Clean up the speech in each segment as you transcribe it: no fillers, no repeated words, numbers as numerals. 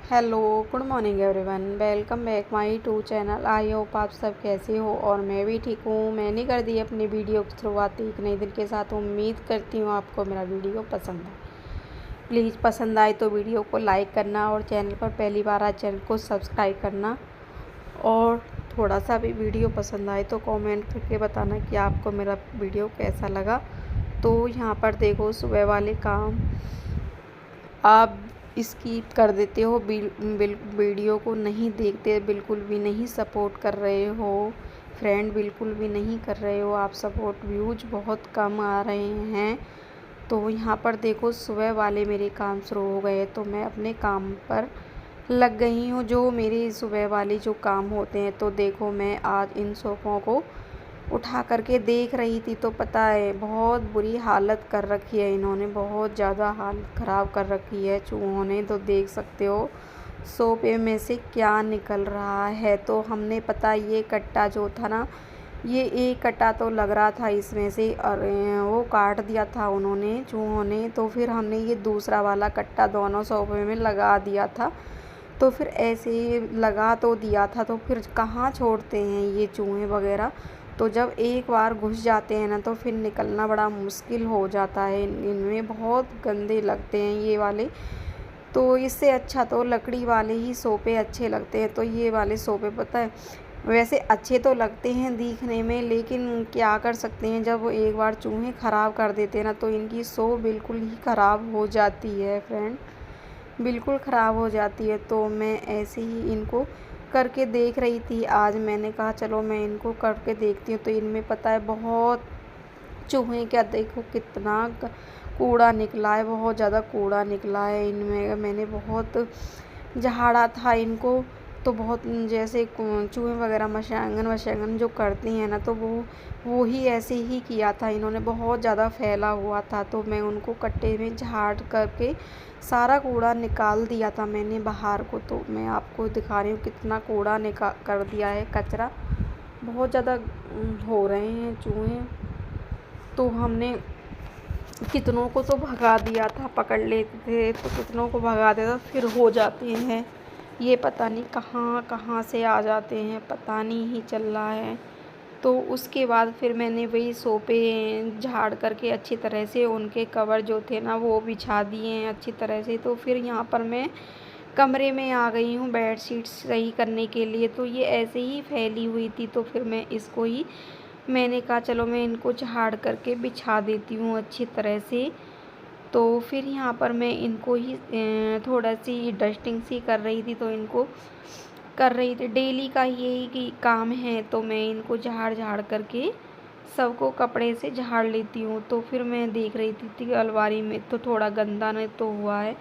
Hello, good morning everyone. Welcome back my to channel. I hope आप सब कैसे हो और मैं भी ठीक हूँ। मैंने कर दी अपनी वीडियो की शुरुआत एक नए दिन के साथ। उम्मीद करती हूँ आपको मेरा वीडियो पसंद आए। प्लीज़ पसंद आए तो वीडियो को लाइक करना और चैनल पर पहली बार आए चैनल को सब्सक्राइब करना। और थोड़ा सा भी वीडियो पसंद आए तो कमेंट करके बताना कि आपको मेरा वीडियो कैसा लगा। तो यहाँ पर देखो, सुबह वाले काम आप स्किप कर देते हो, वीडियो को नहीं देखते, बिल्कुल भी नहीं सपोर्ट कर रहे हो फ्रेंड, बिल्कुल भी नहीं कर रहे हो आप सपोर्ट। व्यूज बहुत कम आ रहे हैं। तो यहाँ पर देखो, सुबह वाले मेरे काम शुरू हो गए तो मैं अपने काम पर लग गई हूँ, जो मेरे सुबह वाले जो काम होते हैं। तो देखो, मैं आज इन सोफ़ों को उठा करके देख रही थी तो पता है बहुत बुरी हालत कर रखी है इन्होंने, बहुत ज़्यादा हालत ख़राब कर रखी है चूहों ने। तो देख सकते हो सोफे में से क्या निकल रहा है। तो हमने पता ये कट्टा जो था ना, ये एक कट्टा तो लग रहा था इसमें से, और वो काट दिया था उन्होंने चूहों ने। तो फिर हमने ये दूसरा वाला कट्टा दोनों सोफे में लगा दिया था। तो फिर ऐसे लगा तो दिया था तो फिर कहाँ छोड़ते हैं ये चूहे वगैरह। तो जब एक बार घुस जाते हैं ना तो फिर निकलना बड़ा मुश्किल हो जाता है। इनमें बहुत गंदे लगते हैं ये वाले। तो इससे अच्छा तो लकड़ी वाले ही सोफ़े अच्छे लगते हैं। तो ये वाले सोफ़े पता है वैसे अच्छे तो लगते हैं दिखने में, लेकिन क्या कर सकते हैं, जब एक बार चूहे ख़राब कर देते हैं ना तो इनकी सो बिल्कुल ही ख़राब हो जाती है फ्रेंड, बिल्कुल ख़राब हो जाती है। तो मैं ऐसे ही इनको करके देख रही थी। आज मैंने कहा चलो मैं इनको करके देखती हूँ। तो इनमें पता है बहुत चूहे, क्या देखो कितना कूड़ा निकला है, बहुत ज़्यादा कूड़ा निकला है इनमें। मैंने बहुत झाड़ा था इनको, तो बहुत जैसे चूहे वगैरह मशांगन वशांगन जो करती हैं ना, तो वो ही ऐसे ही किया था इन्होंने, बहुत ज़्यादा फैला हुआ था। तो मैं उनको कट्टे में झाड़ करके सारा कूड़ा निकाल दिया था मैंने बाहर को। तो मैं आपको दिखा रही हूँ कितना कूड़ा निकाल कर दिया है, कचरा बहुत ज़्यादा हो रहे हैं चूहे। तो हमने कितनों को तो भगा दिया था, पकड़ लेते थे तो कितनों को भगा देता, फिर हो जाते हैं ये पता नहीं कहाँ कहाँ से आ जाते हैं, पता नहीं ही चल रहा है। तो उसके बाद फिर मैंने वही सोफ़े झाड़ करके अच्छी तरह से उनके कवर जो थे ना वो बिछा दिए हैं अच्छी तरह से। तो फिर यहाँ पर मैं कमरे में आ गई हूँ बेडशीट सही करने के लिए। तो ये ऐसे ही फैली हुई थी तो फिर मैं इसको ही मैंने कहा चलो मैं इनको झाड़ करके बिछा देती हूँ अच्छी तरह से। तो फिर यहाँ पर मैं इनको ही थोड़ा सी डस्टिंग सी कर रही थी। तो इनको कर रही थी, डेली का यही काम है। तो मैं इनको झाड़ झाड़ करके सबको कपड़े से झाड़ लेती हूँ। तो फिर मैं देख रही थी अलमारी में तो थोड़ा गंदा नहीं तो हुआ है,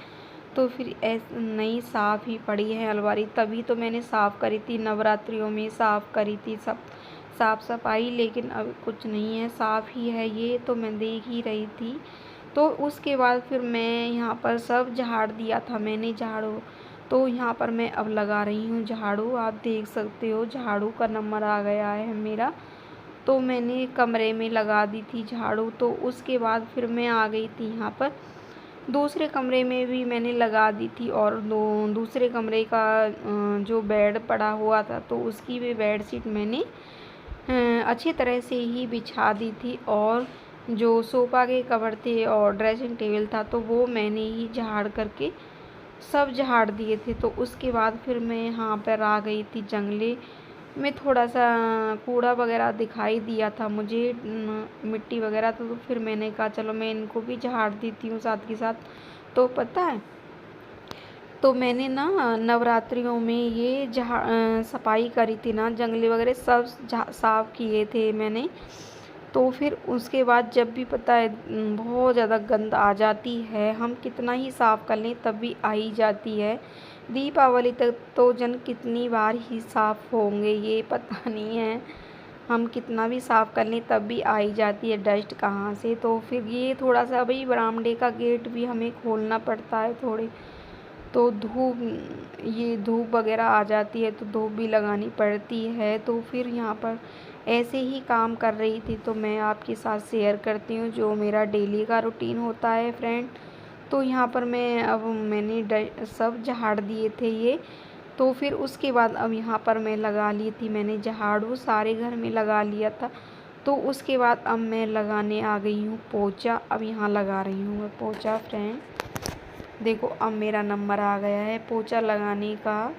तो फिर नई साफ़ ही पड़ी है अलमारी। तभी तो मैंने साफ़ करी थी, नवरात्रियों में साफ़ करी थी सब साफ़ सफाई, लेकिन अब कुछ नहीं है, साफ़ ही है ये। तो मैं देख ही रही थी। तो उसके बाद फिर मैं यहाँ पर सब झाड़ दिया था मैंने झाड़ू। तो यहाँ पर मैं अब लगा रही हूँ झाड़ू, आप देख सकते हो झाड़ू का नंबर आ गया है मेरा। तो मैंने कमरे में लगा दी थी झाड़ू। तो उसके बाद फिर मैं आ गई थी यहाँ पर दूसरे कमरे में भी मैंने लगा दी थी, और दूसरे कमरे का जो बेड पड़ा हुआ था तो उसकी भी बेडशीट मैंने अच्छी तरह से ही बिछा दी थी। और जो सोफ़ा के कवर थे और ड्रेसिंग टेबल था तो वो मैंने ही झाड़ करके सब झाड़ दिए थे। तो उसके बाद फिर मैं यहाँ पर आ गई थी जंगले में, थोड़ा सा कूड़ा वगैरह दिखाई दिया था मुझे, मिट्टी वगैरह। तो फिर मैंने कहा चलो मैं इनको भी झाड़ देती हूँ साथ के साथ। तो पता है, तो मैंने ना नवरात्रियों में ये सफाई करी थी ना, जंगले वगैरह सब साफ़ किए थे मैंने। तो फिर उसके बाद जब भी पता है बहुत ज़्यादा गंद आ जाती है, हम कितना ही साफ़ कर लें तब भी आ ही जाती है। दीपावली तक तो जन कितनी बार ही साफ़ होंगे ये पता नहीं है, हम कितना भी साफ़ कर लें तब भी आ ही जाती है डस्ट कहाँ से। तो फिर ये थोड़ा सा भाई बरामदे का गेट भी हमें खोलना पड़ता है थोड़े, तो धूप वगैरह आ जाती है तो धूप भी लगानी पड़ती है। तो फिर यहाँ पर ऐसे ही काम कर रही थी तो मैं आपके साथ शेयर करती हूँ जो मेरा डेली का रूटीन होता है फ्रेंड। तो यहाँ पर मैंने सब झाड़ दिए थे ये। तो फिर उसके बाद अब यहाँ पर मैं लगा ली थी, मैंने झाड़ू सारे घर में लगा लिया था। तो उसके बाद अब मैं लगाने आ गई हूँ पोंछा। अब यहाँ लगा रही हूँ मैं पोंछा फ्रेंड। देखो अब मेरा नंबर आ गया है पोंछा लगाने का।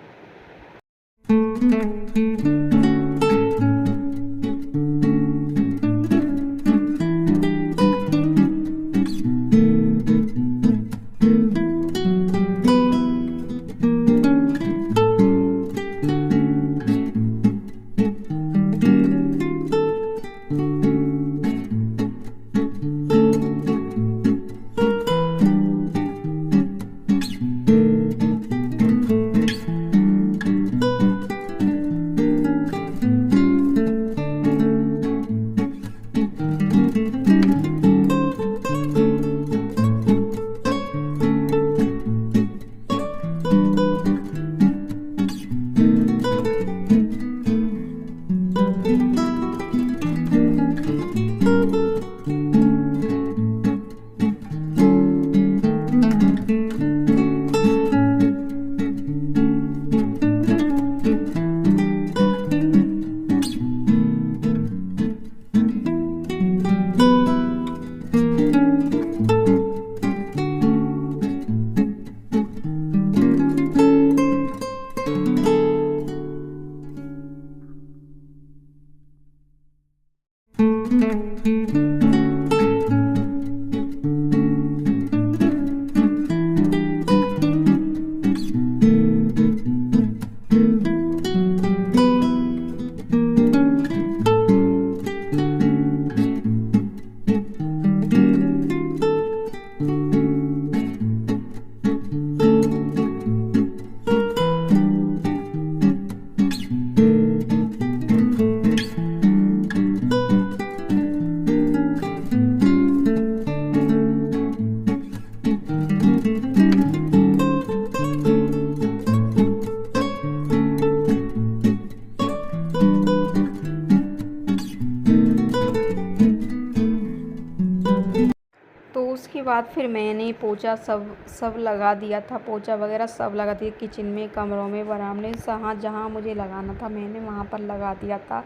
तो उसके बाद फिर मैंने पोंछा सब लगा दिया था, पोंछा वगैरह सब लगा दिया किचन में, कमरों में, बरामदे, जहाँ जहाँ मुझे लगाना था मैंने वहाँ पर लगा दिया था।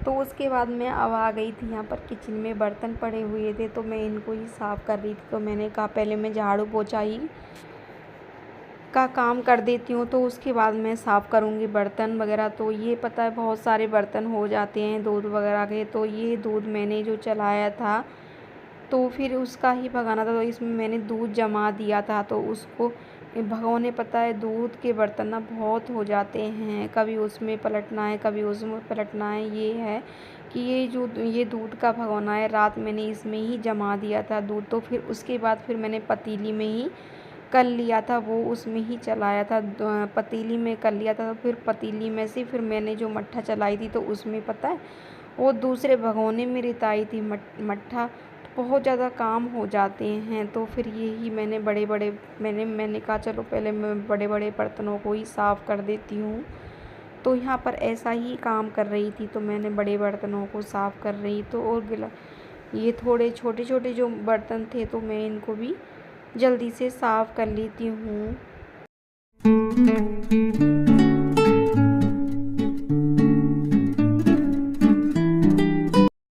तो उसके बाद मैं अब आ गई थी यहाँ पर किचन में, बर्तन पड़े हुए थे तो मैं इनको ही साफ़ कर रही थी। तो मैंने कहा पहले मैं झाड़ू पोंछा ही का काम कर देती हूँ, तो उसके बाद मैं साफ़ करूँगी बर्तन वगैरह। तो ये पता है बहुत सारे बर्तन हो जाते हैं दूध वगैरह के। तो ये दूध मैंने जो चलाया था तो फिर उसका ही भगाना था, तो इसमें मैंने दूध जमा दिया था। तो उसको भगोने, पता है दूध के बर्तन ना बहुत हो जाते हैं, कभी उसमें पलटना है कभी उसमें पलटना है। ये है कि ये दूध का भगोना है, रात मैंने इसमें ही जमा दिया था दूध। तो फिर उसके बाद फिर मैंने पतीली में ही कर लिया था, वो उसमें ही चलाया था, पतीली में कर लिया था। तो फिर पतीली में से फिर मैंने जो मट्ठा चलाई थी तो उसमें पता है वो दूसरे भगोने में रिताई थी मट्ठा। बहुत ज़्यादा काम हो जाते हैं। तो फिर यही मैंने मैंने कहा चलो पहले मैं बड़े बड़े बर्तनों को ही साफ़ कर देती हूँ। तो यहाँ पर ऐसा ही काम कर रही थी, तो मैंने बड़े बर्तनों को साफ़ कर रही तो और ये थोड़े छोटे छोटे जो बर्तन थे तो मैं इनको भी जल्दी से साफ़ कर लेती हूँ।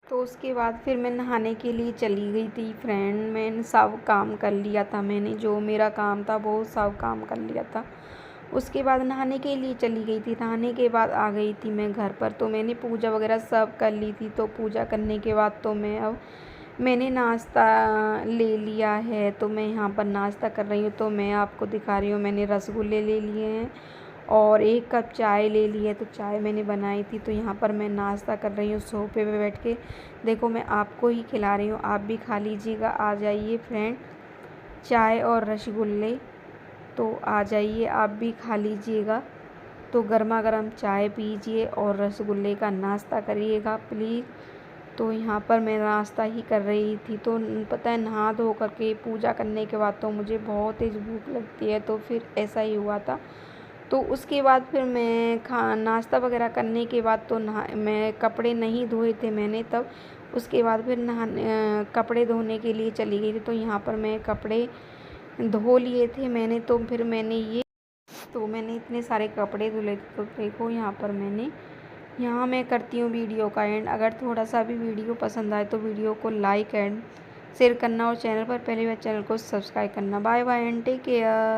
तो उसके बाद फिर मैं नहाने के लिए चली गई थी फ्रेंड। मैंने सब काम कर लिया था, मैंने जो मेरा काम था वो सब काम कर लिया था। उसके बाद नहाने के लिए चली गई थी, नहाने के बाद आ गई थी मैं घर पर। तो मैंने पूजा वगैरह सब कर ली थी। तो पूजा करने के बाद तो मैंने नाश्ता ले लिया है, तो मैं यहाँ पर नाश्ता कर रही हूँ। तो मैं आपको दिखा रही हूँ, मैंने रसगुल्ले ले लिए हैं और 1 कप चाय ले ली है। तो चाय मैंने बनाई थी। तो यहाँ पर मैं नाश्ता कर रही हूँ सोफ़े पे बैठ के। देखो मैं आपको ही खिला रही हूँ, आप भी खा लीजिएगा। आ जाइए फ्रेंड, चाय और रसगुल्ले, तो आ जाइए आप भी खा लीजिएगा। तो गर्मा गर्म चाय पीजिए और रसगुल्ले का नाश्ता करिएगा प्लीज़। तो यहाँ पर मैं नाश्ता ही कर रही थी। तो पता है नहा धो करके पूजा करने के बाद तो मुझे बहुत तेज़ भूख लगती है, तो फिर ऐसा ही हुआ था। तो उसके बाद फिर मैं नाश्ता वगैरह करने के बाद तो मैं कपड़े नहीं धोए थे मैंने तब। उसके बाद फिर कपड़े धोने के लिए चली गई थी। तो यहाँ पर मैं कपड़े धो लिए थे मैंने, तो फिर मैंने इतने सारे कपड़े धुले थे। तो देखो यहाँ मैं करती हूँ वीडियो का एंड। अगर थोड़ा सा भी वीडियो पसंद आए तो वीडियो को लाइक एंड शेयर करना और चैनल पर पहली बार चैनल को सब्सक्राइब करना। Bye bye and take care.